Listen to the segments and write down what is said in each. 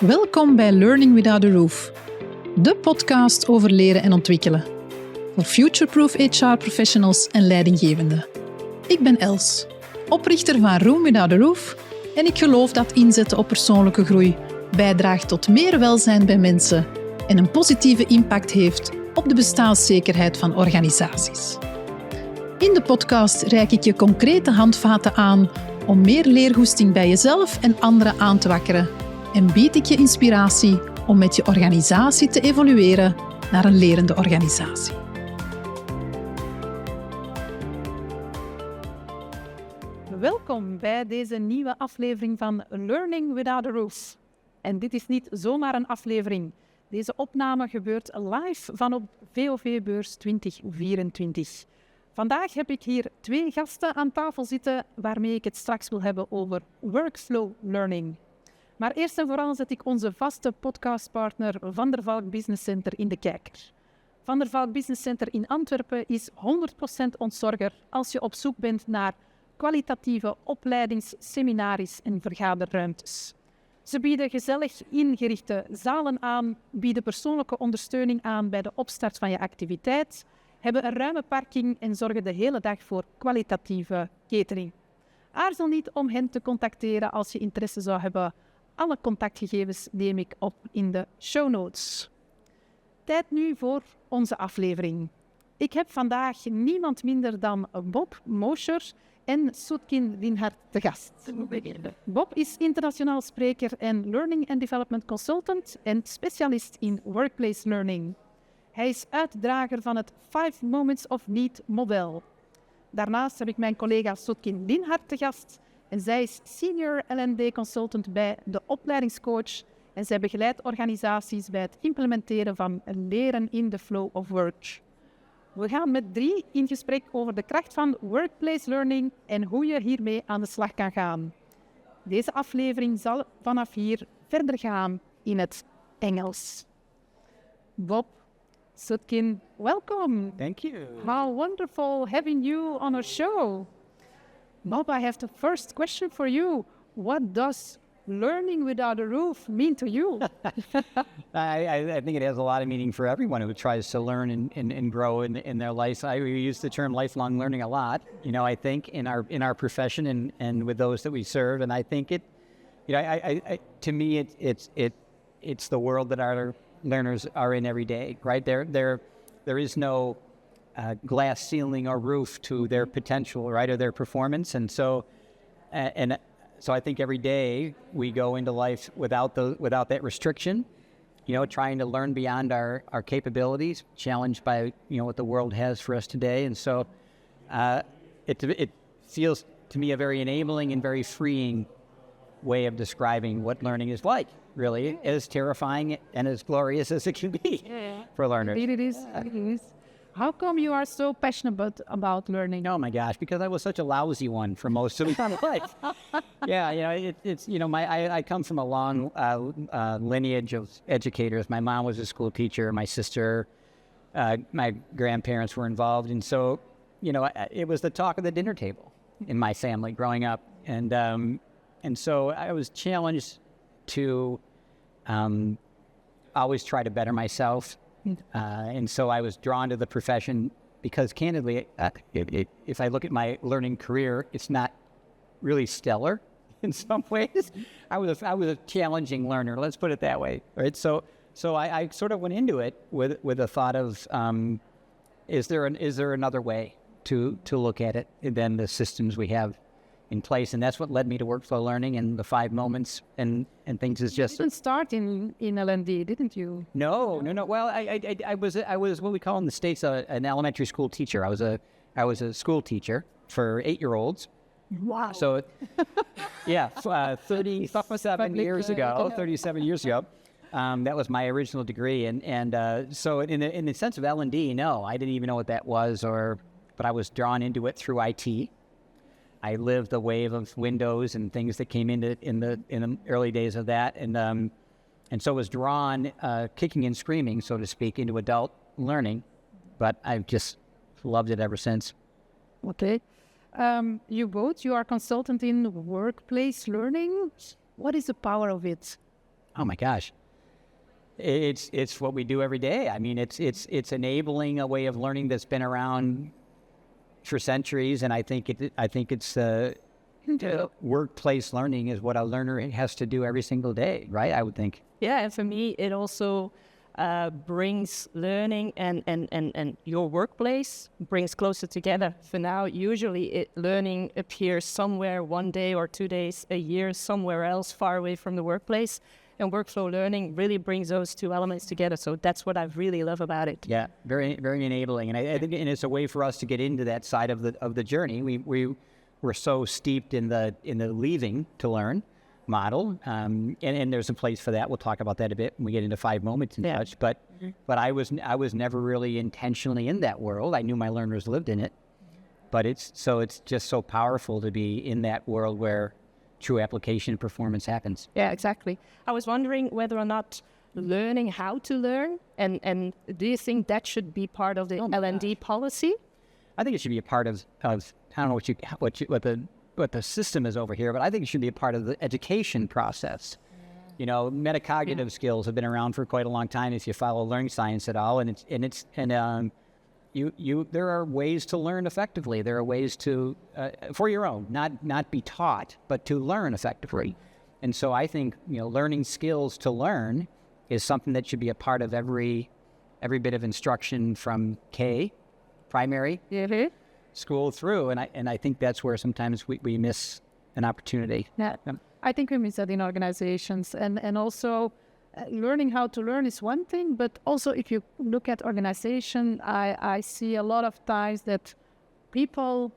Welkom bij Learning Without a Roof, de podcast over leren en ontwikkelen. Voor future-proof HR-professionals en leidinggevenden. Ik ben Els, oprichter van Room Without a Roof en ik geloof dat inzetten op persoonlijke groei bijdraagt tot meer welzijn bij mensen en een positieve impact heeft op de bestaanszekerheid van organisaties. In de podcast reik ik je concrete handvaten aan om meer leergoesting bij jezelf en anderen aan te wakkeren en bied ik je inspiratie om met je organisatie te evolueren naar een lerende organisatie. Welkom bij deze nieuwe aflevering van Learning Without a Roof. En dit is niet zomaar een aflevering. Deze opname gebeurt live van op VOV-beurs 2024. Vandaag heb ik hier 2 gasten aan tafel zitten waarmee ik het straks wil hebben over workflow learning. Maar eerst en vooral zet ik onze vaste podcastpartner Van der Valk Business Center in de kijker. Van der Valk Business Center in Antwerpen is 100% ontzorger als je op zoek bent naar kwalitatieve opleidings-, seminaries en vergaderruimtes. Ze bieden gezellig ingerichte zalen aan, bieden persoonlijke ondersteuning aan bij de opstart van je activiteit, hebben een ruime parking en zorgen de hele dag voor kwalitatieve catering. Aarzel niet om hen te contacteren als je interesse zou hebben. Alle contactgegevens neem ik op in de show notes. Tijd nu voor onze aflevering. Ik heb vandaag niemand minder dan Bob Mosher en Soetkin Linhart te gast. Bob is internationaal spreker en Learning and Development Consultant en specialist in Workplace Learning. Hij is uitdrager van het 5 Moments of Need model. Daarnaast heb ik mijn collega Soetkin Linhart te gast en zij is Senior L&D Consultant bij de Opleidingscoach en zij begeleidt organisaties bij het implementeren van leren in the flow of work. We gaan met 3 in gesprek over de kracht van workplace learning en hoe je hiermee aan de slag kan gaan. Deze aflevering zal vanaf hier verder gaan in het Engels. Bob, Soetkin, welcome. Thank you. How wonderful having you on our show. Bob, I have the first question for you. What does learning without a roof mean to you? I think it has a lot of meaning for everyone who tries to learn and grow in their life. We use the term lifelong learning a lot, I think in our profession and with those that we serve. And I think it, to me, it's the world that our learners are in every day, right? There is no glass ceiling or roof to their potential, right, or their performance. And so I think every day we go into life without that restriction, trying to learn beyond our capabilities, challenged by, what the world has for us today. And so it feels to me a very enabling and very freeing way of describing what learning is like, really, as terrifying and as glorious as it can be for learners. It is. How come you are so passionate about learning? Oh my gosh, because I was such a lousy one for most of my life. I come from a long lineage of educators. My mom was a school teacher. My sister, my grandparents were involved, and so it was the talk of the dinner table in my family growing up, and so I was challenged to always try to better myself. And so I was drawn to the profession because, candidly, if I look at my learning career, it's not really stellar in some ways. I was a challenging learner, let's put it that way, right? So I sort of went into it with a thought of, is there another way to look at it than the systems we have in place? And that's what led me to workflow learning and the 5 moments and things. Is just you didn't start in L&D, didn't you? No. Well, I was what we call in the States an elementary school teacher. I was a school teacher for 8-year-olds. Wow. So, 37 years ago. That was my original degree, and so in the sense of L&D, no, I didn't even know what that was, but I was drawn into it through IT. I lived the wave of Windows and things that came in the early days of that, and so was drawn, kicking and screaming, so to speak, into adult learning. But I've just loved it ever since. Okay. You are consultant in workplace learning. What is the power of it? oh my gosh, it's what we do every day. I mean, it's enabling a way of learning that's been around for centuries, and I think it's workplace learning is what a learner has to do every single day, right? I would think. Yeah, and for me, it also brings learning and your workplace brings closer together. For now, usually learning appears somewhere one day or 2 days a year, somewhere else, far away from the workplace. And workflow learning really brings those two elements together. So that's what I really love about it. Yeah, very, very enabling. And I think it's a way for us to get into that side of the journey. We're so steeped in the leaving to learn model, and there's a place for that. We'll talk about that a bit when we get into 5 moments and such. But I was never really intentionally in that world. I knew my learners lived in it, but it's just so powerful to be in that world where true application and performance happens. Yeah, exactly. I was wondering whether or not learning how to learn, and do you think that should be part of the L&D policy? I think it should be a part of I don't know what the system is over here, but I think it should be a part of the education process. You know, metacognitive skills have been around for quite a long time if you follow learning science at all, there are ways to learn effectively. There are ways to for your own, not be taught, but to learn effectively. And so I think, learning skills to learn is something that should be a part of every bit of instruction from K, primary, school through. And I think that's where sometimes we miss an opportunity. Yeah, I think we miss that in organizations. And also learning how to learn is one thing, but also if you look at organization, I see a lot of times that people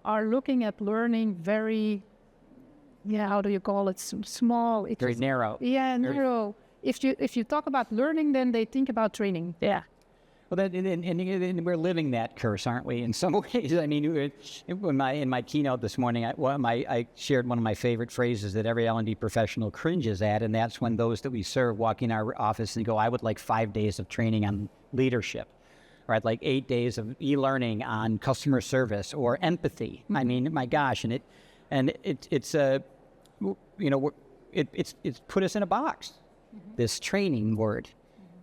are looking at learning very, how do you call it, small. Very narrow. Yeah, narrow. If you talk about learning, then they think about training. Yeah. Well, and we're living that curse, aren't we? In some ways, I mean, in my keynote this morning, I shared one of my favorite phrases that every L&D professional cringes at, and that's when those that we serve walk in our office and go, "I would like 5 days of training on leadership," or "I'd like 8 days of e-learning on customer service or empathy." I mean, my gosh, it's put us in a box. This training word.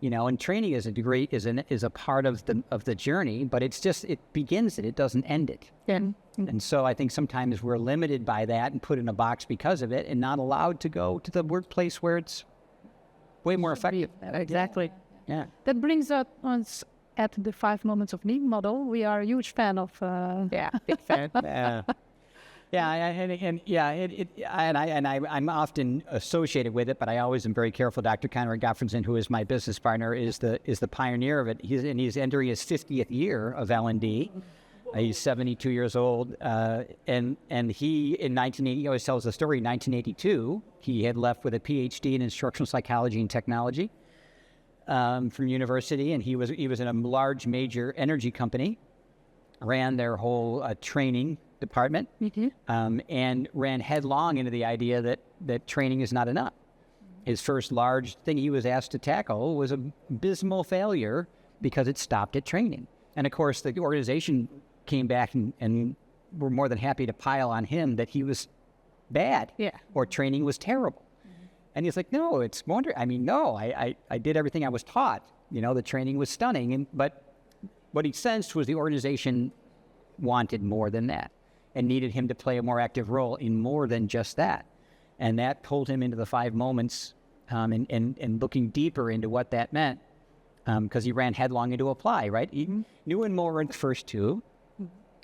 And training is a part of the journey, but it begins it doesn't end it. And so I think sometimes we're limited by that and put in a box because of it, and not allowed to go to the workplace where it's way more effective. Exactly. Yeah. That brings us at the 5 moments of need model. We are a huge fan of. Big fan. I'm often associated with it, but I always am very careful. Dr. Conrad Gottfredson, who is my business partner, is the pioneer of it. He's entering his 50th year of L&D. He's 72 years old, and he he always tells the story. In 1982, he had left with a PhD in instructional psychology and technology from university, and he was in a large major energy company, ran their whole training department, and ran headlong into the idea that training is not enough. His first large thing he was asked to tackle was an abysmal failure because it stopped at training. And of course, the organization came back and were more than happy to pile on him that he was bad or training was terrible. And he's like, no, it's wonder. I mean, no, I did everything I was taught. The training was stunning. But what he sensed was the organization wanted more than that, and needed him to play a more active role in more than just that. And that pulled him into the 5 moments and looking deeper into what that meant, because he ran headlong into apply, right? He knew and more in the first 2,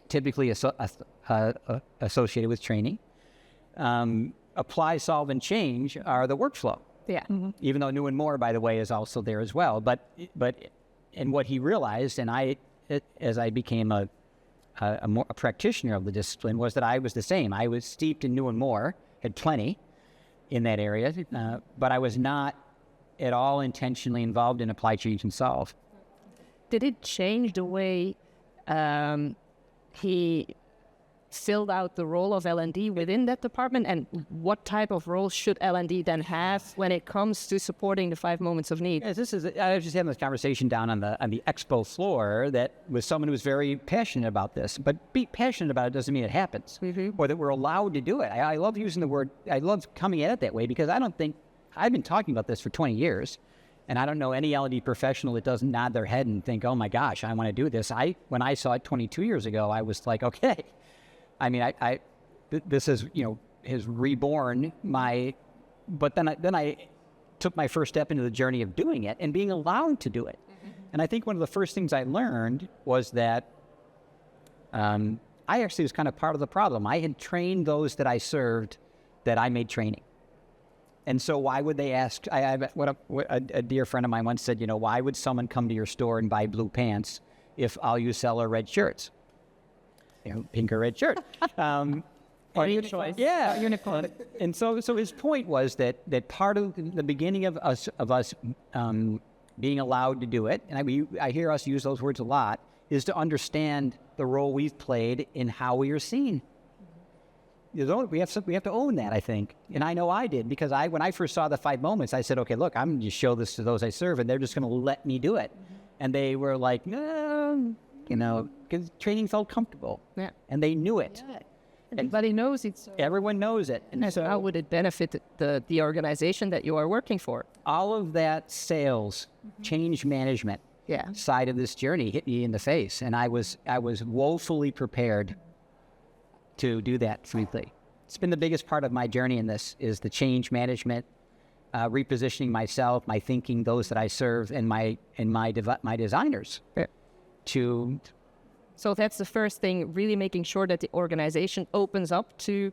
typically associated with training. Apply, solve, and change are the workflow. Yeah. Even though new and more, by the way, is also there as well. But what he realized, and as I became a practitioner of the discipline, was that I was the same. I was steeped in new and more, had plenty in that area, but I was not at all intentionally involved in apply, change, and solve. Did it change the way he filled out the role of L&D within that department, and what type of role should L&D then have when it comes to supporting the 5 moments of need? Yes, I was just having this conversation down on the expo floor that with someone who was very passionate about this, but be passionate about it doesn't mean it happens, or that we're allowed to do it. I love using the word, I love coming at it that way, because I don't think I've been talking about this for 20 years, and I don't know any L&D professional that doesn't nod their head and think, oh my gosh, I want to do this. When I saw it 22 years ago, I was like, okay. I mean, this is, has reborn but then I took my first step into the journey of doing it and being allowed to do it. And I think one of the first things I learned was that I actually was kind of part of the problem. I had trained those that I served that I made training. And so why would they ask? A dear friend of mine once said, why would someone come to your store and buy blue pants if all you sell are red shirts? Pink or red shirt. Or your choice. Yeah, unicorn. And so his point was that part of the beginning of us being allowed to do it, and I hear us use those words a lot, is to understand the role we've played in how we are seen. We have to own that, I think. And I know I did, because when I first saw the 5 moments, I said, okay, look, I'm going to show this to those I serve, and they're just going to let me do it. And they were like, no, because training felt comfortable. Yeah. And they knew it. Yeah. Everybody knows it. So. Everyone knows it. And so how would it benefit the organization that you are working for? All of that sales, change management side of this journey hit me in the face. And I was woefully prepared to do that, frankly. It's been the biggest part of my journey in this, is the change management, repositioning myself, my thinking, those that I serve, and my designers. Yeah. So that's the first thing, really making sure that the organization opens up to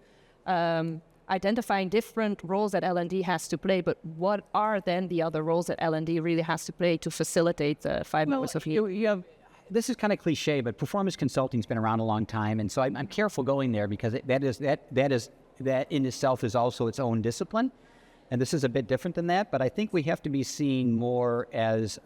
identifying different roles that L&D has to play, but what are then the other roles that L&D really has to play to facilitate the 5 moments of need? This is kind of cliche, but performance consulting's been around a long time, and so I'm careful going there, because that in itself is also its own discipline, and this is a bit different than that. But I think we have to be seen more as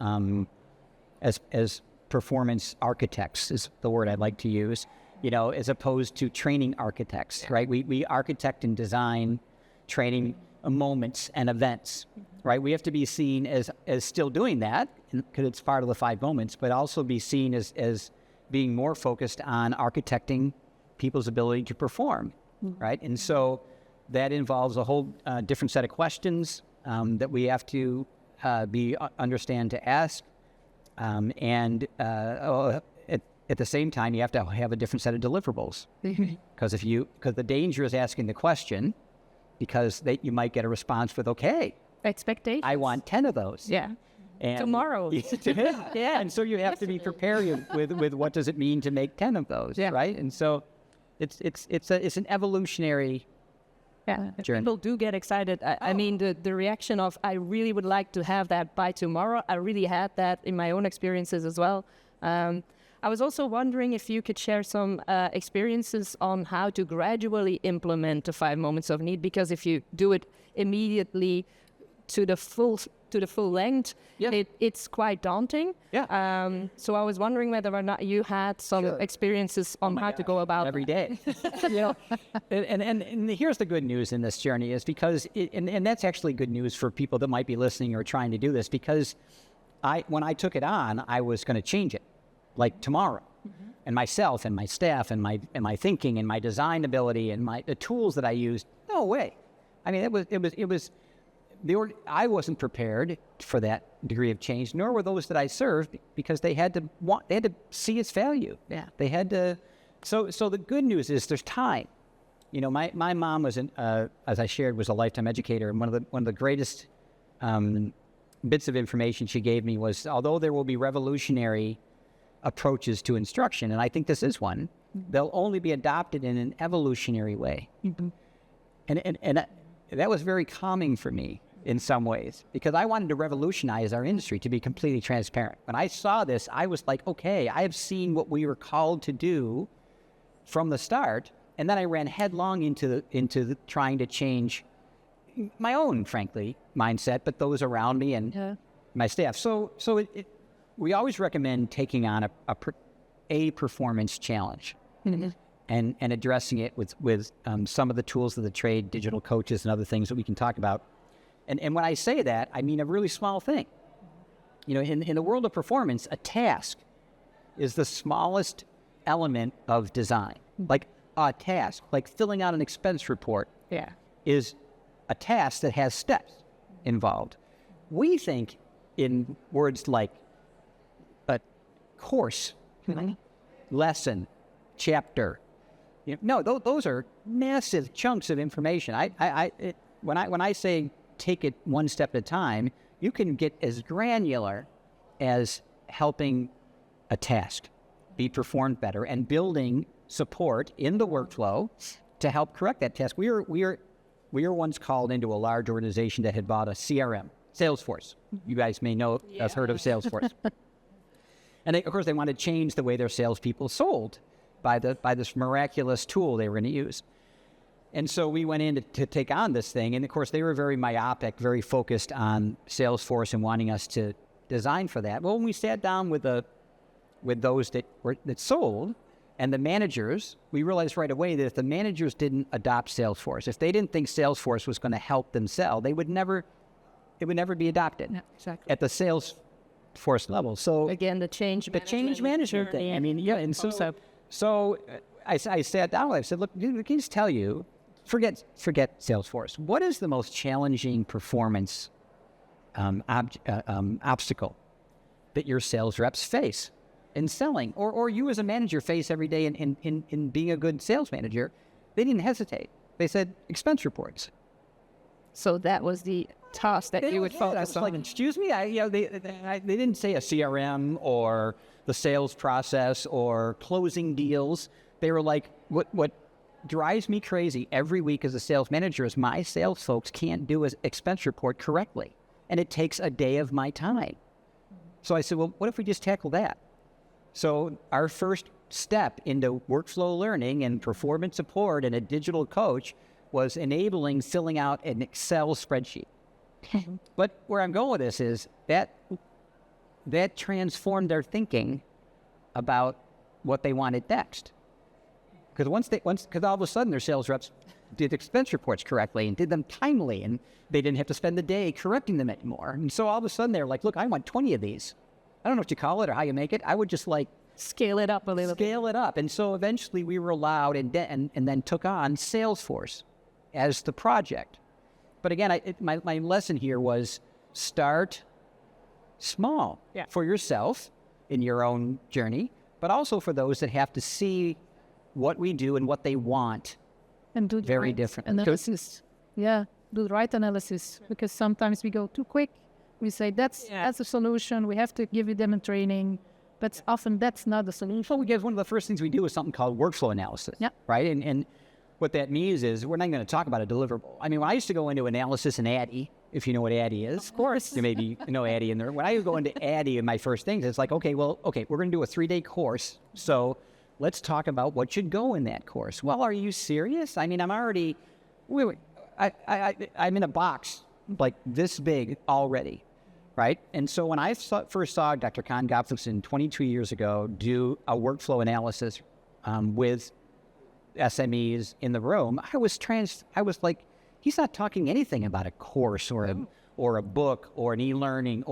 performance architects is the word I'd like to use, as opposed to training architects, right? We architect and design training moments and events, right? We have to be seen as still doing that, because it's part of the 5 moments, but also be seen as being more focused on architecting people's ability to perform, right? And so that involves a whole different set of questions that we have to understand to ask. And at the same time, you have to have a different set of deliverables. Because the danger is asking the question, because you might get a response with, okay, expectations. I want 10 of those. Yeah. And tomorrow. Yeah. And so you have to be prepared with what does it mean to make 10 of those, right? And so it's an evolutionary journey. People do get excited. I mean, the reaction of, I really would like to have that by tomorrow. I really had that in my own experiences as well. I was also wondering if you could share some experiences on how to gradually implement the 5 moments of need, because if you do it immediately to the full length, it's quite daunting. Yeah. So I was wondering whether or not you had some experiences on how to go about every day. And here's the good news in this journey, is because and that's actually good news for people that might be listening or trying to do this, because when I took it on, I was going to change it like tomorrow. And myself and my staff and my thinking and my design ability and the tools that I used. No way. I mean, I wasn't prepared for that degree of change, nor were those that I served, because they had to see its value. Yeah. They had to. So the good news is there's time. My mom was as I shared, was a lifetime educator, and one of the greatest bits of information she gave me was, although there will be revolutionary approaches to instruction, and I think this is one, they'll only be adopted in an evolutionary way. And that was very calming for me in some ways, because I wanted to revolutionize our industry, to be completely transparent. When I saw this, I was like, okay, I have seen what we were called to do from the start, and then I ran headlong into trying to change my own, frankly, mindset, but those around me and my staff. So we always recommend taking on a performance challenge. And addressing it with some of the tools of the trade, digital coaches and other things that we can talk about. And when I say that, I mean a really small thing. In the world of performance, a task is the smallest element of design. Like a task, like filling out an expense report, is a task that has steps. involved. We think in words like a course, lesson, chapter. No, those are massive chunks of information. When I say take it one step at a time, you can get as granular as helping a task be performed better and building support in the workflow to help correct that task. We were once called into a large organization that had bought a CRM, Salesforce. You guys may know, have heard of Salesforce. And of course, they wanted to change the way their salespeople sold by this miraculous tool they were going to use. And so we went in to take on this thing. And of course, they were very myopic, very focused on Salesforce and wanting us to design for that. Well, when we sat down with those that sold and the managers, we realized right away that if the managers didn't adopt Salesforce, if they didn't think Salesforce was going to help them sell, it would never be adopted at the Salesforce level. So again, the change management thing. I mean, yeah, and so I sat down with them. I said, look, can I just tell you, forget Salesforce. What is the most challenging performance obstacle that your sales reps face in selling, or you as a manager face every day in being a good sales manager? They didn't hesitate. They said expense reports. So that was the task that you would focus on. Like, excuse me, they didn't say a CRM or the sales process or closing deals. They were like, what drives me crazy every week as a sales manager is my sales folks can't do an expense report correctly, and it takes a day of my time. So I said, well, what if we just tackle that? So our first step into workflow learning and performance support and a digital coach was enabling filling out an Excel spreadsheet. But where I'm going with this is that transformed their thinking about what they wanted next. Because because all of a sudden their sales reps did expense reports correctly and did them timely, and they didn't have to spend the day correcting them anymore. And so all of a sudden they're like, look, I want 20 of these. I don't know what you call it or how you make it. I would just scale it up a little bit. Scale it up. And so eventually we were allowed and then took on Salesforce as the project. But again, my lesson here was start small for yourself in your own journey, but also for those that have to see what we do and what they want. And do the very right different analysis. Yeah, do the right analysis, because sometimes we go too quick. We say that's a solution. We have to give them a training, but often that's not the solution. So we guess one of the first things we do is something called workflow analysis. Yeah. Right. And what that means is we're not going to talk about a deliverable. I mean, when I used to go into analysis in ADDIE, if you know what ADDIE is, of course, you maybe know ADDIE in there. When I go into ADDIE in my first things, it's like, okay, we're going to do a 3-day course. So let's talk about what should go in that course. Well, are you serious? I mean, I'm in a box like this big already, right? And so when I first saw Dr. Kahn Gottfriedson 22 years ago do a workflow analysis with SMEs in the room, I was like, he's not talking anything about a course or a book or an e-learning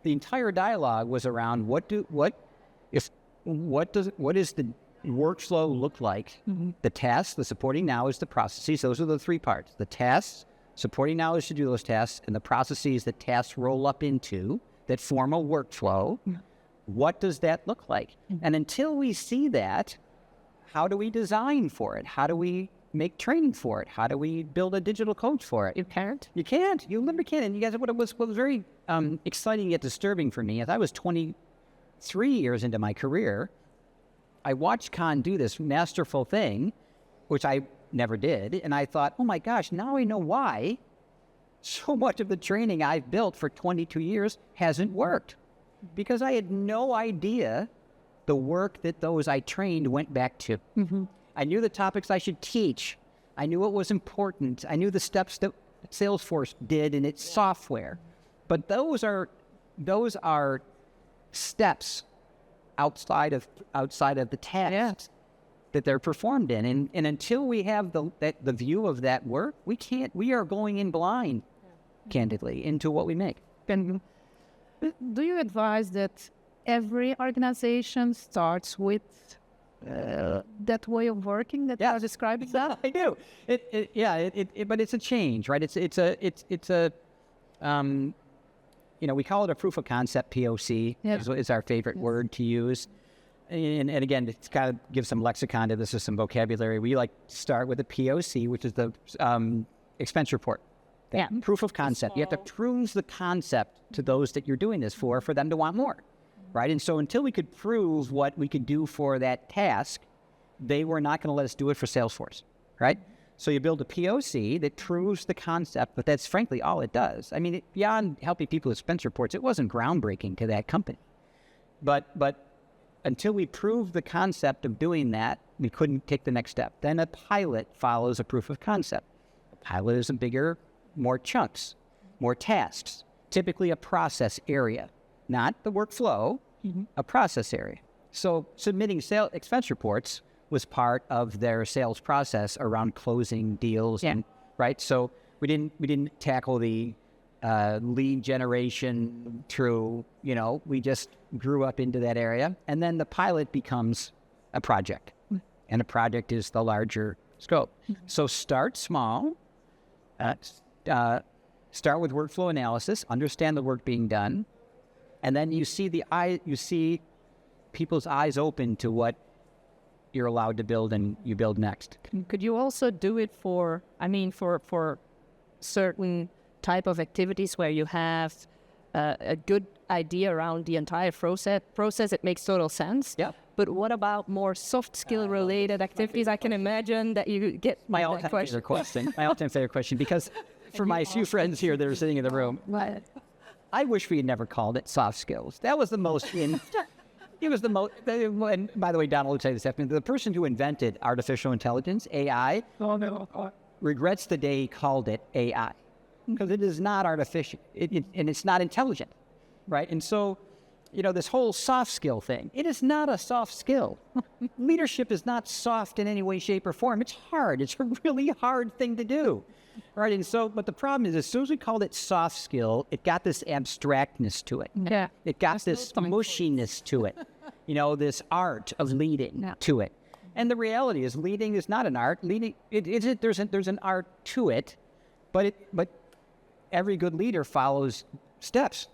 the entire dialogue was around what does the workflow look like? Mm-hmm. The tasks, the supporting knowledge, the processes, those are the 3 parts. The tasks, supporting knowledge to do those tasks, and the processes that tasks roll up into that form a workflow. Mm-hmm. What does that look like? Mm-hmm. And until we see that, how do we design for it? How do we make training for it? How do we build a digital coach for it? You can't. You can't. You literally can't. And you guys, what was very exciting yet disturbing for me, as I was 23 years into my career, I watched Kahn do this masterful thing, which I never did, and I thought, oh my gosh, now I know why so much of the training I've built for 22 years hasn't worked. Because I had no idea the work that those I trained went back to. Mm-hmm. I knew the topics I should teach. I knew what was important. I knew the steps that Salesforce did in its software. But those are steps outside of the tasks that they're performed in. And until we have the view of that work, we are going in blind, candidly, into what we make. And do you advise that every organization starts with that way of working that you're describing? I do. But it's a change, right? It's a we call it a proof of concept, POC, is our favorite word to use. And again, it's got to give some lexicon to this or some vocabulary. We like to start with a POC, which is the expense report. Proof of concept. You have to prove the concept to those that you're doing this for them to want more, right? And so until we could prove what we could do for that task, they were not going to let us do it for Salesforce, right? So you build a POC that proves the concept, but that's frankly all it does. I mean, beyond helping people with expense reports, it wasn't groundbreaking to that company. But until we proved the concept of doing that, we couldn't take the next step. Then a pilot follows a proof of concept. A pilot is a bigger, more chunks, more tasks, typically a process area, not the workflow, a process area. So submitting expense reports was part of their sales process around closing deals, and right. So we didn't tackle the lead generation through, we just grew up into that area. And then the pilot becomes a project, and a project is the larger scope. So start small, start with workflow analysis, understand the work being done, and then you see people's eyes open to what you're allowed to build and you build next. Could you also do it for certain type of activities where you have a good idea around the entire process? It makes total sense. Yeah. But what about more soft skill related activities? I can imagine that you get my all-time favorite question. My all-time favorite question, because for my few friends here that are sitting in the room, I wish we had never called it soft skills. That was the most it was the most, and by the way, Donald will tell you this afternoon, the person who invented artificial intelligence, AI, regrets the day he called it AI, because it is not artificial, and it's not intelligent, right? And so, this whole soft skill thing, it is not a soft skill. Leadership is not soft in any way, shape, or form. It's hard. It's a really hard thing to do, right? And so, but the problem is, as soon as we called it soft skill, it got this abstractness to it. Yeah. It got this mushiness to it, this art of leading to it. And the reality is, leading is not an art. Leading, there's an art to it, but every good leader follows steps,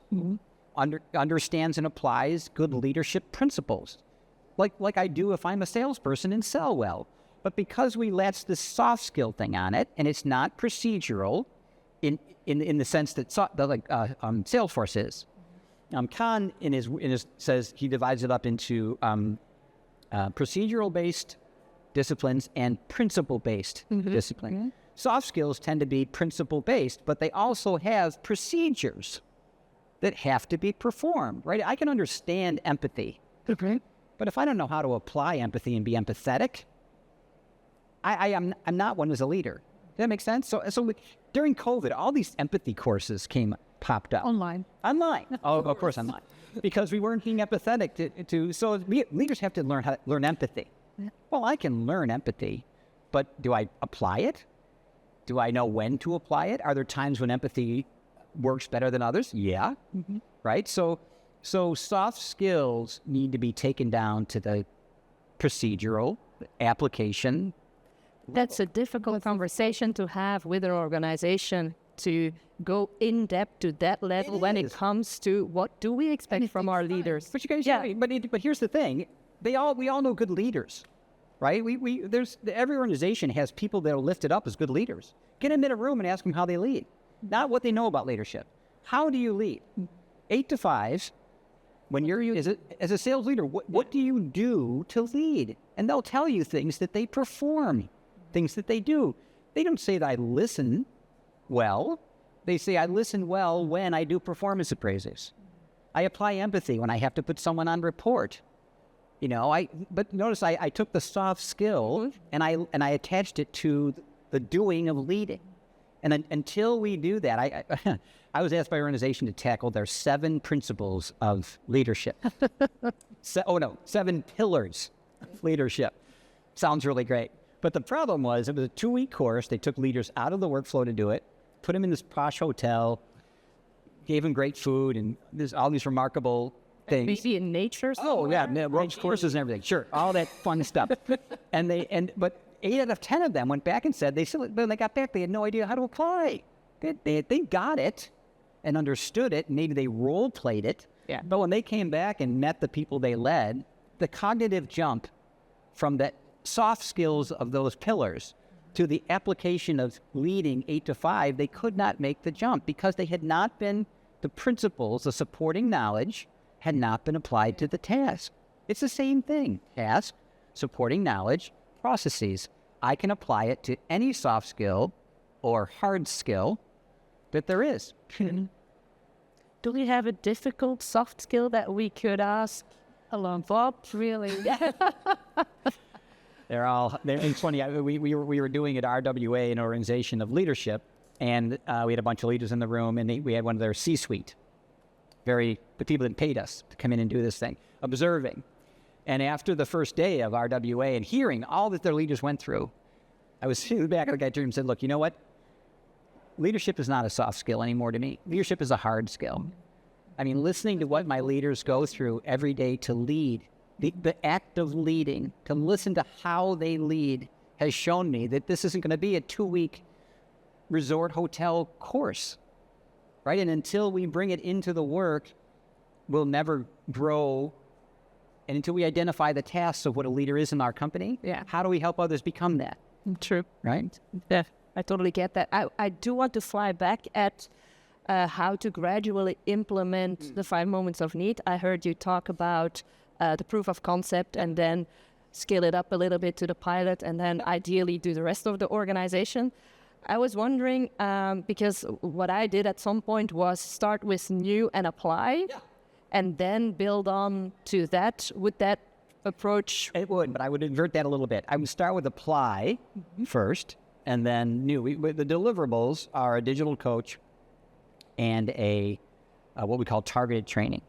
understands and applies good leadership principles, like I do if I'm a salesperson and sell well. But because we latch this soft skill thing on it, and it's not procedural in the sense that Salesforce is. Khan in his says he divides it up into procedural-based disciplines and principle-based disciplines. Soft skills tend to be principle-based, but they also have procedures that have to be performed, right? I can understand empathy, but if I don't know how to apply empathy and be empathetic, I'm not one as a leader. Does that make sense? So during COVID, all these empathy courses popped up. Online. Oh, of course online. Because we weren't being empathetic so leaders have to learn empathy. Yeah. Well, I can learn empathy, but do I apply it? Do I know when to apply it? Are there times when empathy works better than others? Yeah. Right? So soft skills need to be taken down to the procedural application. That's a difficult conversation to have with an organization, to go in depth to that level when it comes to what do we expect from our leaders. But you guys, but here's the thing: we all know good leaders, right? Every organization has people that are lifted up as good leaders. Get them in a room and ask them how they lead, not what they know about leadership. How do you lead? 8 to 5. When as a sales leader, what do you do to lead? And they'll tell you things that they perform, things that they do. They don't say that I listen well. They say I listen well when I do performance appraisals. I apply empathy when I have to put someone on report. But notice I took the soft skill and I attached it to the doing of leading. And until we do that, I was asked by an organization to tackle their 7 principles of leadership. 7 pillars of leadership. Sounds really great. But the problem was, it was a 2-week course. They took leaders out of the workflow to do it, put them in this posh hotel, gave them great food, and all these remarkable things. Maybe in nature somewhere? Oh, yeah, ropes courses and everything. Sure, all that fun stuff. But 8 out of 10 of them went back and said, when they got back, they had no idea how to apply. They got it, and understood it. Maybe they role played it. Yeah. But when they came back and met the people they led, the cognitive jump from the soft skills of those pillars to the application of leading 8 to 5, they could not make the jump because they had not been, the principles, the supporting knowledge had not been applied to the task. It's the same thing. Task, supporting knowledge, processes. I can apply it to any soft skill or hard skill that there is. Do we have a difficult soft skill that we could ask along Bob? Really? It's funny. We were doing at RWA, an organization of leadership, and we had a bunch of leaders in the room, and we had one of their C-suite, the people that paid us to come in and do this thing, observing. And after the first day of RWA and hearing all that their leaders went through, I was sitting back at the guy and said, look, you know what? Leadership is not a soft skill anymore to me. Leadership is a hard skill. I mean, listening to what my leaders go through every day to lead, the act of leading, to listen to how they lead has shown me that this isn't going to be a 2-week resort hotel course, right? And until we bring it into the work, we'll never grow. And until we identify the tasks of what a leader is in our company, how do we help others become that? True. Right? Yeah, I totally get that. I do want to fly back at how to gradually implement the 5 moments of need. I heard you talk about the proof of concept and then scale it up a little bit to the pilot and then ideally do the rest of the organization. I was wondering, because what I did at some point was start with new and apply and then build on to that. Would that approach? It would, but I would invert that a little bit. I would start with apply first and then new. The deliverables are a digital coach and a what we call targeted training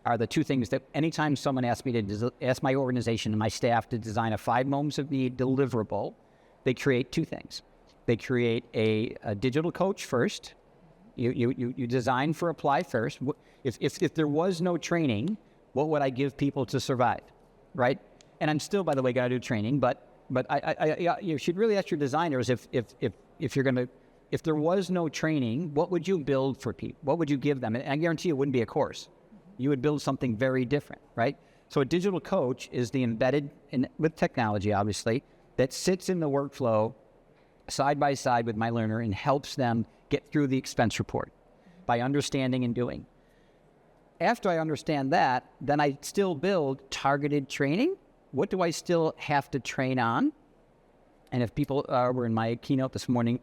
are the two things that anytime someone asks me to ask my organization and my staff to design a 5 moments of need deliverable, they create two things. They create a digital coach first. You design for apply first. If there was no training, what would I give people to survive, right? And I'm still, by the way, got to do training, but you should really ask your designers if there was no training, what would you build for people? What would you give them? And I guarantee you it wouldn't be a course. You would build something very different, right? So a digital coach is the embedded, with technology, obviously, that sits in the workflow side by side with my learner and helps them get through the expense report by understanding and doing. After I understand that, then I still build targeted training. What do I still have to train on? And if people were in my keynote this morning,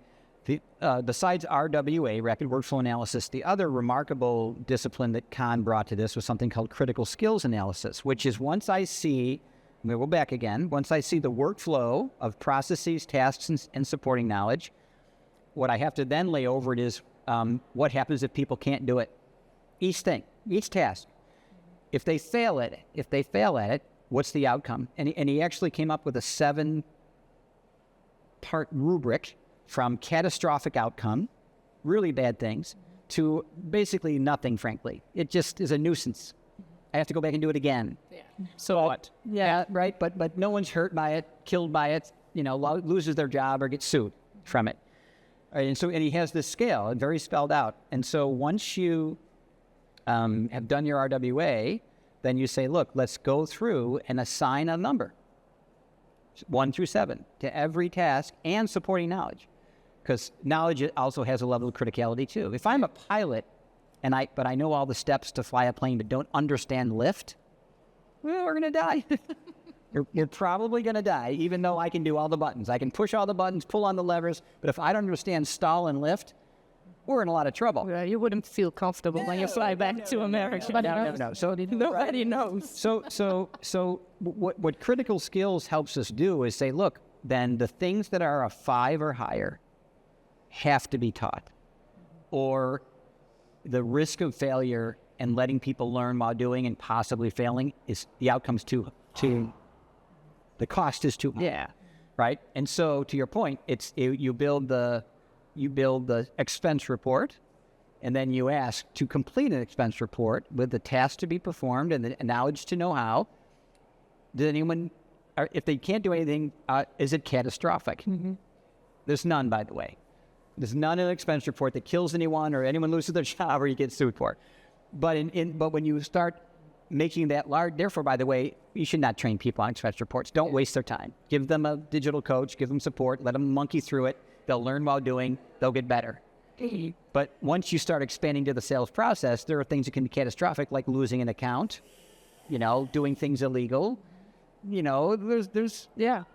besides RWA, rapid workflow analysis, the other remarkable discipline that Khan brought to this was something called critical skills analysis, which is once I see, I'm going to go back again, once I see the workflow of processes, tasks, and supporting knowledge, what I have to then lay over it is what happens if people can't do it. Each thing, each task. If they fail at it, what's the outcome? And he actually came up with a 7-part rubric from catastrophic outcome, really bad things, to basically nothing, frankly. It just is a nuisance. I have to go back and do it again. Yeah. So what? Yeah, right. But no one's hurt by it, killed by it, loses their job or gets sued from it. All right, and he has this scale, very spelled out. And so once you have done your RWA, then you say, look, let's go through and assign a number, 1 through 7, to every task and supporting knowledge. Because knowledge also has a level of criticality too. If I'm a pilot but I know all the steps to fly a plane but don't understand lift, well, we're going to die. You're probably going to die, even though I can do all the buttons. I can push all the buttons, pull on the levers, but if I don't understand stall and lift, we're in a lot of trouble. Well, you wouldn't feel comfortable when you fly back to America. No. So nobody knows. So what critical skills helps us do is say, look, then the things that are a 5 or higher have to be taught, or the risk of failure and letting people learn while doing and possibly failing is the outcome's too the cost is too high. Yeah. Right. And so to your point, you build the expense report, and then you ask to complete an expense report with the task to be performed and the knowledge to know how. Did anyone, if they can't do anything, is it catastrophic? Mm-hmm. There's none, by the way. There's none in an expense report that kills anyone or anyone loses their job or you get sued for it. But when you start making that large, therefore, by the way, you should not train people on expense reports. Don't waste their time. Give them a digital coach, give them support, let them monkey through it. They'll learn while doing, they'll get better. But once you start expanding to the sales process, there are things that can be catastrophic, like losing an account, doing things illegal. There's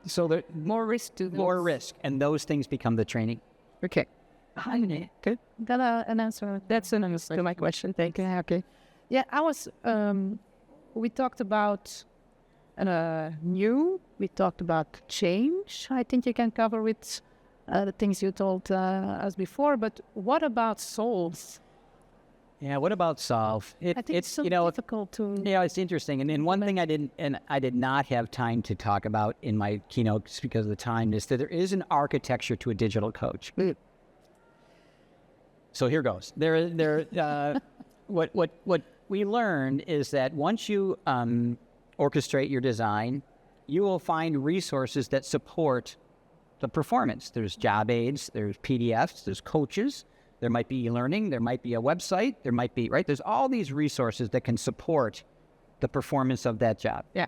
so there More risk to more risk, and those things become the training. Okay. Good. That an answer. That's an answer to my question. Thank you. Okay. Yeah, we talked about new. We talked about change. I think you can cover with the things you told us before. But what about solve? Yeah, what about solve? I think it's so difficult to. Yeah, it's interesting. And one thing I did not have time to talk about in my keynote just because of the time is that there is an architecture to a digital coach. So here goes. What we learned is that once you orchestrate your design, you will find resources that support the performance. There's job aids, there's PDFs, there's coaches, there might be e-learning, there might be a website, there might be, right? There's all these resources that can support the performance of that job. Yeah.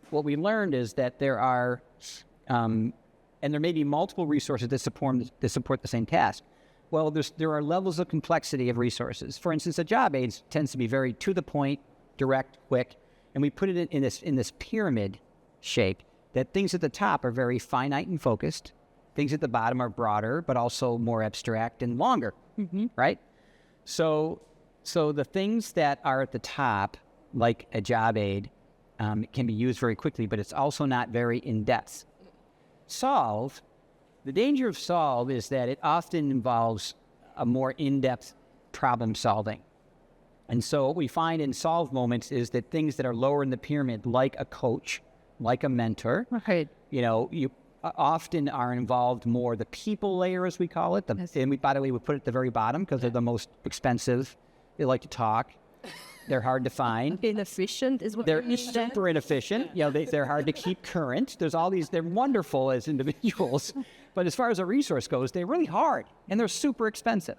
What we learned is that there are, and there may be multiple resources that support the same task. Well, there are levels of complexity of resources. For instance, a job aid tends to be very to the point, direct, quick, and we put it in this pyramid shape that things at the top are very finite and focused. Things at the bottom are broader, but also more abstract and longer, right? So the things that are at the top, like a job aid, can be used very quickly, but it's also not very in-depth. Solve. The danger of solve is that it often involves a more in-depth problem solving. And so what we find in solve moments is that things that are lower in the pyramid, like a coach, like a mentor, Right. you often are involved more the people layer, as we call it. And by the way, we put it at the very bottom because they're the most expensive. They like to talk. They're hard to find. Inefficient is what They're you mean. super inefficient. They're hard to keep current. There's all these, they're wonderful as individuals. But as far as a resource goes, they're really hard and they're super expensive.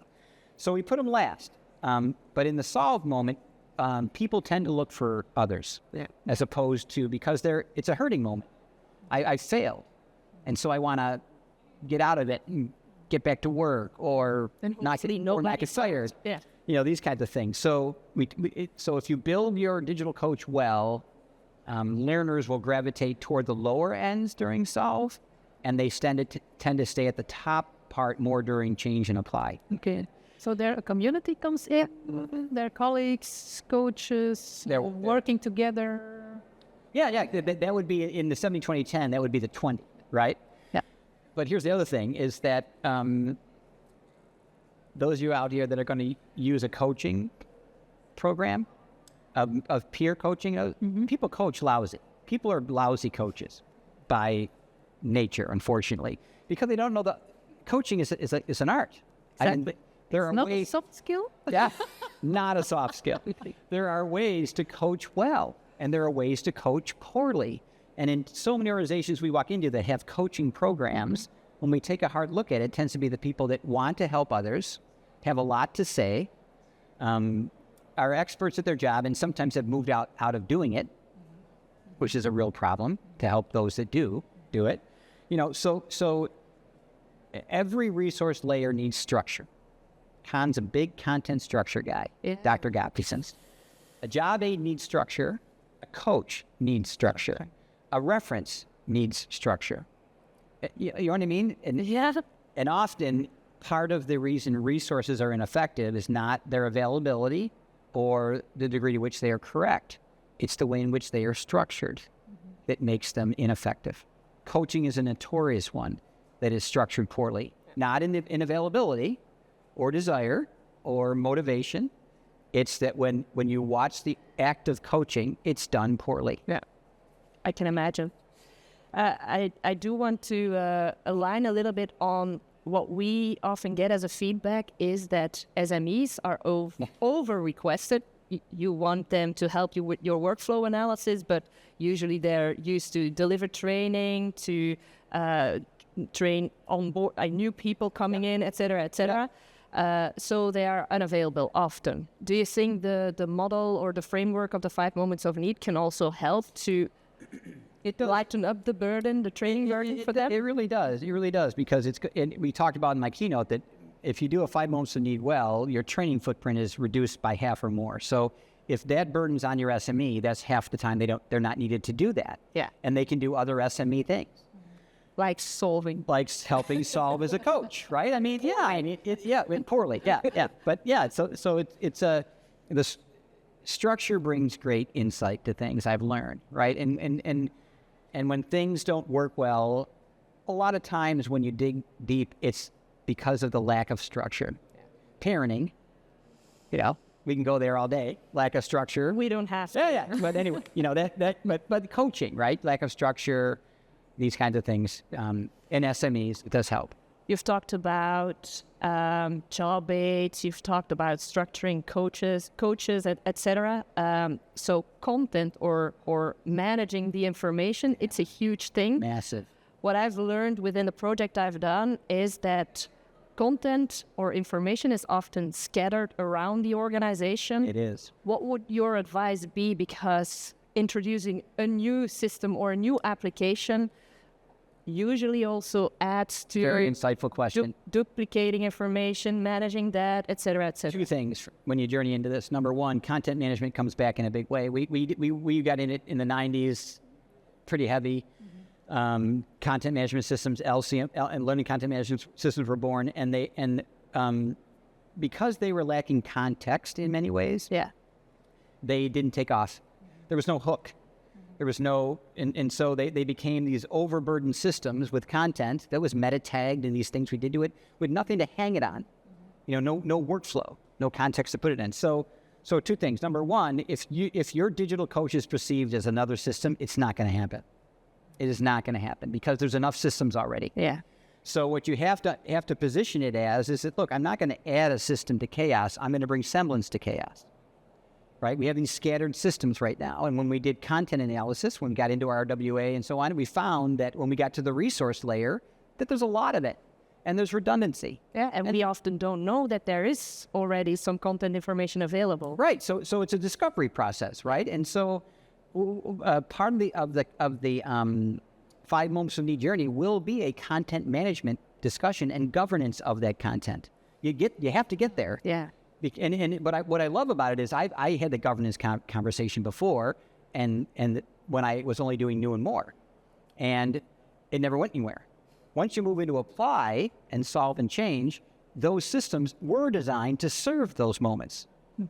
So we put them last. But in the solve moment, people tend to look for others as opposed to, because it's a hurting moment. I failed. And so I want to get out of it and get back to work or not get fired. Yeah. These kinds of things. So so if you build your digital coach well, learners will gravitate toward the lower ends during solve, and they tend to stay at the top part more during change and apply. Okay. So a community comes in, their colleagues, coaches, They're working together. Yeah. That would be in the 70-20-10. That would be the 20, right? Yeah. But here's the other thing: is that those of you out here that are going to use a coaching program of peer coaching, people coach lousy. People are lousy coaches by nature, unfortunately, because they don't know that coaching is an art. Exactly. There are Not ways, a soft skill. Yeah, not a soft skill. There are ways to coach well, and there are ways to coach poorly. And in so many organizations we walk into that have coaching programs, when we take a hard look at it, it tends to be the people that want to help others, have a lot to say, are experts at their job, and sometimes have moved out of doing it, which is a real problem to help those that do it. So every resource layer needs structure. Khan's a big content structure guy, Dr. Gopkison's. A job aid needs structure. A coach needs structure. A reference needs structure. You know what I mean? And often, part of the reason resources are ineffective is not their availability or the degree to which they are correct. It's the way in which they are structured that makes them ineffective. Coaching is a notorious one that is structured poorly, not in availability or desire or motivation. It's that when you watch the act of coaching, it's done poorly. Yeah, I can imagine. I do want to align a little bit on what we often get as a feedback is that SMEs are over requested. You want them to help you with your workflow analysis, but usually they're used to deliver training, to train on board new people coming in, etc., etc. So they are unavailable often. Do you think the model or the framework of the 5 moments of need can also help to lighten up the burden, the training burden for them? It really does. It really does, because we talked about in my keynote that if you do a 5 moments of need well, your training footprint is reduced by half or more. So if that burden's on your SME, that's half the time they're not needed to do that. Yeah. And they can do other SME things. Like solving. Like helping solve as a coach, right? I mean, poorly. Yeah. But yeah, so the structure brings great insight to things, I've learned, right? And when things don't work well, a lot of times when you dig deep, it's because of the lack of structure. Parenting, we can go there all day. Lack of structure. We don't have to. Yeah. But anyway, but coaching, right? Lack of structure, these kinds of things. In SMEs, it does help. You've talked about job aids. You've talked about structuring coaches, etc. So content or managing the information, it's a huge thing. Massive. What I've learned within the project I've done is that content or information is often scattered around the organization. It is. What would your advice be? Because introducing a new system or a new application usually also adds to very insightful question. Duplicating information, managing that, etc., etc. 2 things when you journey into this. Number 1, content management comes back in a big way. We got in it in the 90s, pretty heavy. Content management systems, LCM, and learning content management systems were born, and because they were lacking context in many ways, they didn't take off. There was no hook. There was no, and so they became these overburdened systems with content that was meta tagged and these things we did to it with nothing to hang it on. No workflow, no context to put it in. So 2 things. Number 1, if your digital coach is perceived as another system, it's not going to happen. It is not going to happen because there's enough systems already. Yeah. So what you have to position it as is that, look, I'm not going to add a system to chaos. I'm going to bring semblance to chaos. Right? We have these scattered systems right now. And when we did content analysis, when we got into our RWA and so on, we found that when we got to the resource layer, that there's a lot of it. And there's redundancy. Yeah, and we often don't know that there is already some content information available. Right. So it's a discovery process, right? And so part of the 5 moments of need journey will be a content management discussion and governance of that content. You have to get there. Yeah. But what I love about it is I had the governance conversation before, and when I was only doing new and more, and it never went anywhere. Once you move into apply and solve and change, those systems were designed to serve those moments,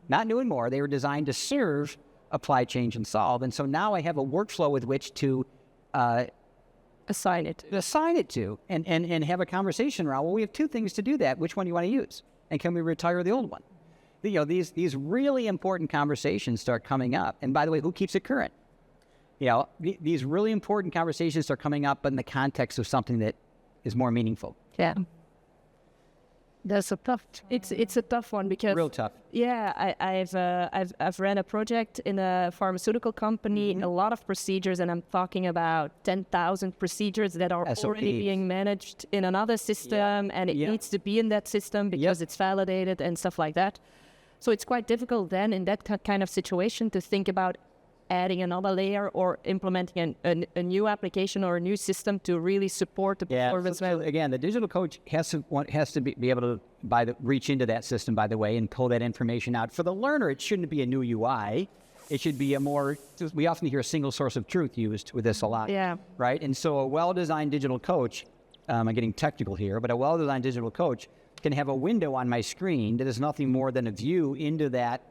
not new and more. They were designed to serve apply, change, and solve. And so now I have a workflow with which to assign it to, and have a conversation around. Well, we have 2 things to do that. Which one do you want to use? And can we retire the old one? These really important conversations start coming up. And by the way, who keeps it current? These really important conversations start coming up, but in the context of something that is more meaningful. Yeah. That's a tough. It's a tough one because real tough. Yeah, I've ran a project in a pharmaceutical company. A lot of procedures, and I'm talking about 10,000 procedures that are SOPs. already being managed in another system, and it needs to be in that system because it's validated and stuff like that. So it's quite difficult then in that kind of situation to think about adding another layer or implementing a new application or a new system to really support the performance. So again, the digital coach has to be able to reach into that system, by the way, and pull that information out. For the learner, it shouldn't be a new UI. It should be we often hear a single source of truth used with this a lot. Yeah. Right? And so a well-designed digital coach, I'm getting technical here, but a well-designed digital coach can have a window on my screen that is nothing more than a view into that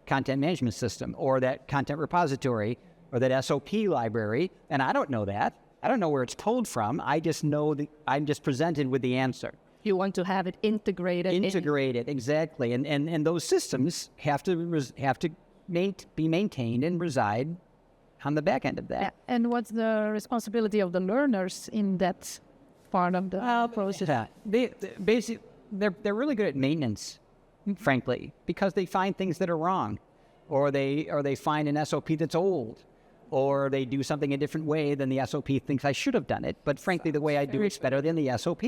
content management system or that content repository or that SOP library. And I don't know that. I don't know where it's pulled from. I just know I'm just presented with the answer. You want to have it integrated. Integrated, exactly. And those systems have to be maintained and reside on the back end of that. Yeah. And what's the responsibility of the learners in that part of the process? They're really good at maintenance, frankly, because they find things that are wrong, or they find an SOP that's old, or they do something a different way than the SOP thinks I should have done it. But frankly, the way I do it's better than the SOP.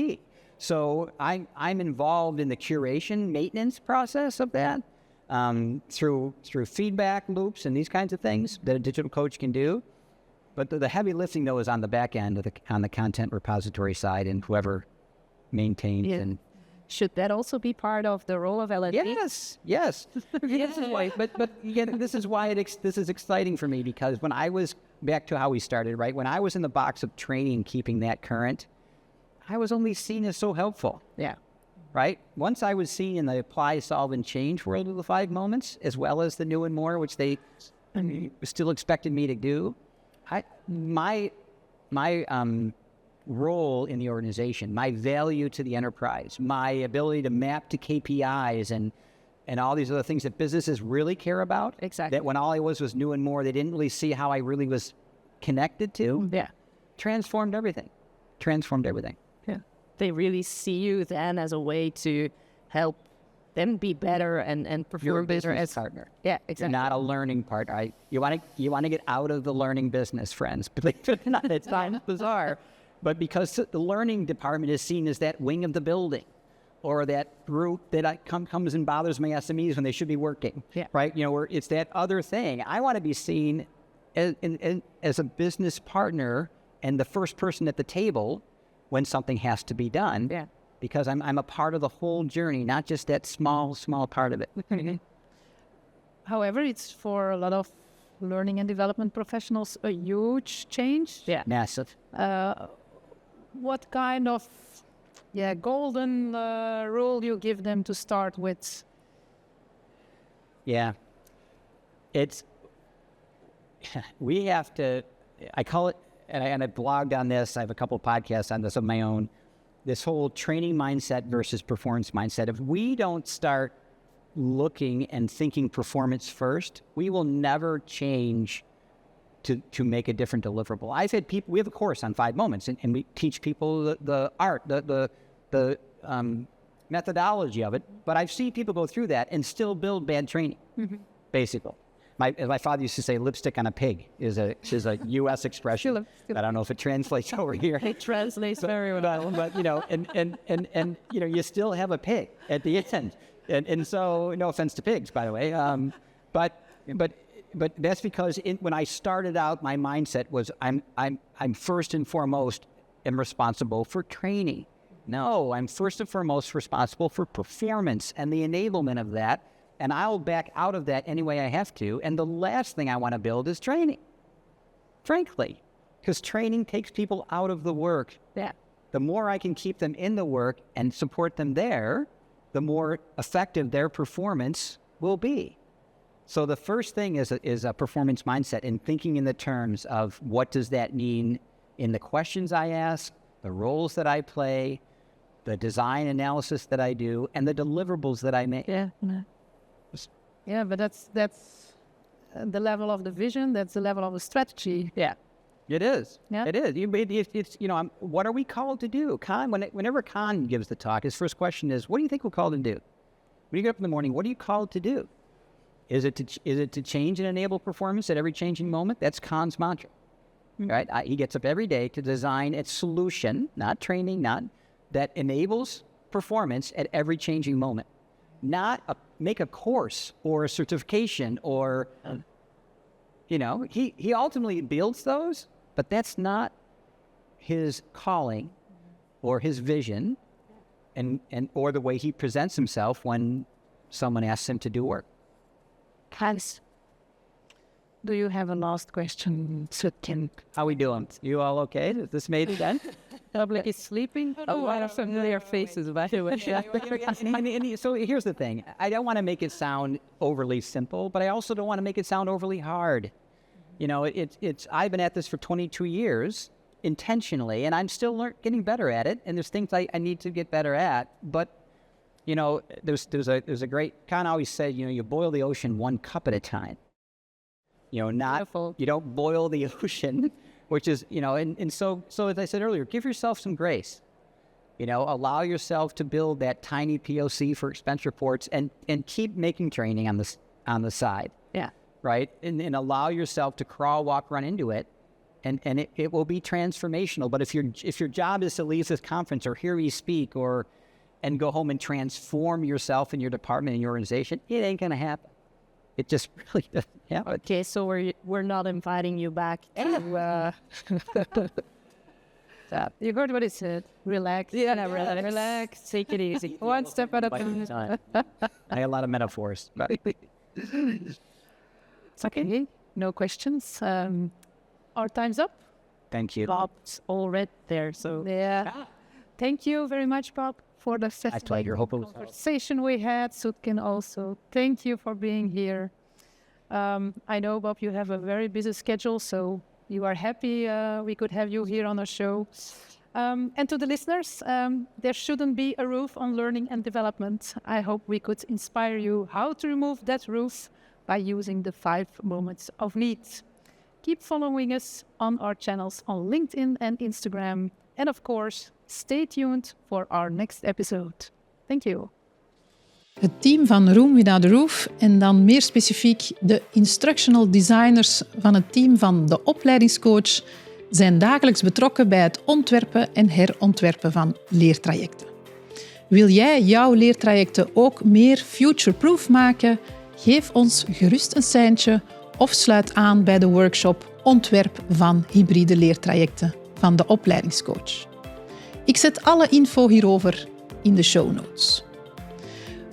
So I'm involved in the curation, maintenance process of that through feedback loops and these kinds of things that a digital coach can do. But the heavy lifting, though, is on the back end of on the content repository side, and whoever maintains and. Should that also be part of the role of L&D? Yes. This is why, but again, this is why this is exciting for me, because when I was back to how we started, right? When I was in the box of training, keeping that current, I was only seen as so helpful. Yeah. Right. Once I was seen in the apply, solve, and change world of the 5 moments, as well as the new and more, which they still expected me to do, my role in the organization, my value to the enterprise, my ability to map to KPIs and all these other things that businesses really care about. Exactly. That when all I was new and more, they didn't really see how I really was connected to. Yeah. Transformed everything. Yeah. They really see you then as a way to help them be better and You're a perform better business as partner. Yeah, exactly. You're not a learning partner. You want to get out of the learning business, friends. Believe it or not, it sounds bizarre. But because the learning department is seen as that wing of the building, or that group that comes and bothers my SMEs when they should be working, right? Where it's that other thing. I want to be seen as a business partner and the first person at the table when something has to be done. Yeah. Because I'm a part of the whole journey, not just that small part of it. However, it's for a lot of learning and development professionals a huge change. Yeah. Massive. What kind of golden rule you give them to start with? Yeah. We have to, I call it, and I blogged on this, I have a couple of podcasts on this of my own, this whole training mindset versus performance mindset. If we don't start looking and thinking performance first, we will never change to make a different deliverable. I've had people, we have a course on 5 moments, and we teach people the art, the methodology of it, but I've seen people go through that and still build bad training, basically. My father used to say lipstick on a pig is a U.S. expression. I don't know if it translates over here. It translates very well. But and you still have a pig at the end. And so, no offense to pigs, by the way. But that's because when I started out, my mindset was I'm first and foremost am responsible for training. No, I'm first and foremost responsible for performance and the enablement of that. And I'll back out of that any way I have to. And the last thing I want to build is training, frankly, because training takes people out of the work. Yeah. The more I can keep them in the work and support them there, the more effective their performance will be. So the first thing is a performance mindset, and thinking in the terms of what does that mean in the questions I ask, the roles that I play, the design analysis that I do, and the deliverables that I make. Yeah. Yeah, but that's the level of the vision. That's the level of the strategy. Yeah. It is. Yeah. It is. It's what are we called to do? Whenever Khan gives the talk, his first question is, what do you think we're called to do? When you get up in the morning, what are you called to do? Is it to change and enable performance at every changing moment? That's Khan's mantra, right? He gets up every day to design a solution, not training, that enables performance at every changing moment. Not make a course or a certification or, he ultimately builds those, but that's not his calling or his vision or the way he presents himself when someone asks him to do work. Hans, do you have a last question, Soetkin? How we doing? You all okay? Is this made sense? Public is sleeping. A lot of familiar faces, by the way. So here's the thing. I don't want to make it sound overly simple, but I also don't want to make it sound overly hard. I've been at this for 22 years intentionally, and I'm still getting better at it. And there's things I need to get better at. But there's a great Khan always said, you boil the ocean 1 cup at a time. Beautiful. You don't boil the ocean, which is, so as I said earlier, give yourself some grace. Allow yourself to build that tiny POC for expense reports and keep making training on the side. Yeah. right? And allow yourself to crawl, walk, run into it. And it will be transformational. But if your job is to leave this conference or hear me speak and go home and transform yourself in your department and your organization, it ain't going to happen. It just really doesn't happen. Okay, so we're not inviting you back to... You heard what he said. Relax. Yeah, relax. Take it easy. One step at a time. I had a lot of metaphors. But It's okay. No questions. Our time's up. Thank you. Bob's already there, so... Yeah. Thank you very much, Bob, for the fascinating conversation we had. Soetkin also. Thank you for being here. I know, Bob, you have a very busy schedule, so you are happy we could have you here on our show. And to the listeners, there shouldn't be a roof on learning and development. I hope we could inspire you how to remove that roof by using the 5 moments of need. Keep following us on our channels on LinkedIn and Instagram. And of course, stay tuned for our next episode. Thank you. Het team van Room Without a Roof en dan meer specifiek de instructional designers van het team van de Opleidingscoach zijn dagelijks betrokken bij het ontwerpen en herontwerpen van leertrajecten. Wil jij jouw leertrajecten ook meer future-proof maken? Geef ons gerust een seintje of sluit aan bij de workshop Ontwerp van hybride leertrajecten van de Opleidingscoach. Ik zet alle info hierover in de show notes.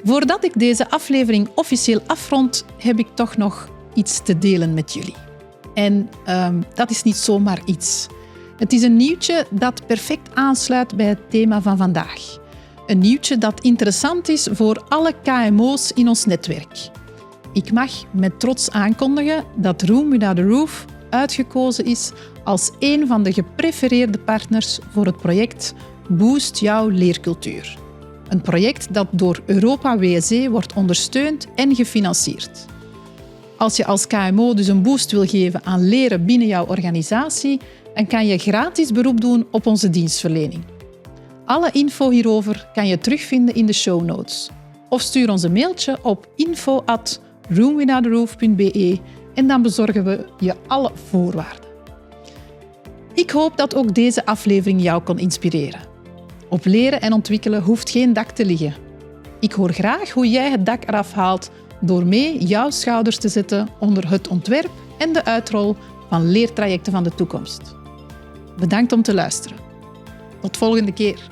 Voordat ik deze aflevering officieel afrond, heb ik toch nog iets te delen met jullie. En dat is niet zomaar iets. Het is een nieuwtje dat perfect aansluit bij het thema van vandaag. Een nieuwtje dat interessant is voor alle KMO's in ons netwerk. Ik mag met trots aankondigen dat Room Without a Roof uitgekozen is als een van de geprefereerde partners voor het project Boost jouw leercultuur. Een project dat door Europa WSE wordt ondersteund en gefinancierd. Als je als KMO dus een boost wil geven aan leren binnen jouw organisatie, dan kan je gratis beroep doen op onze dienstverlening. Alle info hierover kan je terugvinden in de show notes. Of stuur ons een mailtje op info@roomwithoutaroof.be en dan bezorgen we je alle voorwaarden. Ik hoop dat ook deze aflevering jou kon inspireren. Op leren en ontwikkelen hoeft geen dak te liggen. Ik hoor graag hoe jij het dak eraf haalt door mee jouw schouders te zetten onder het ontwerp en de uitrol van leertrajecten van de toekomst. Bedankt om te luisteren. Tot volgende keer.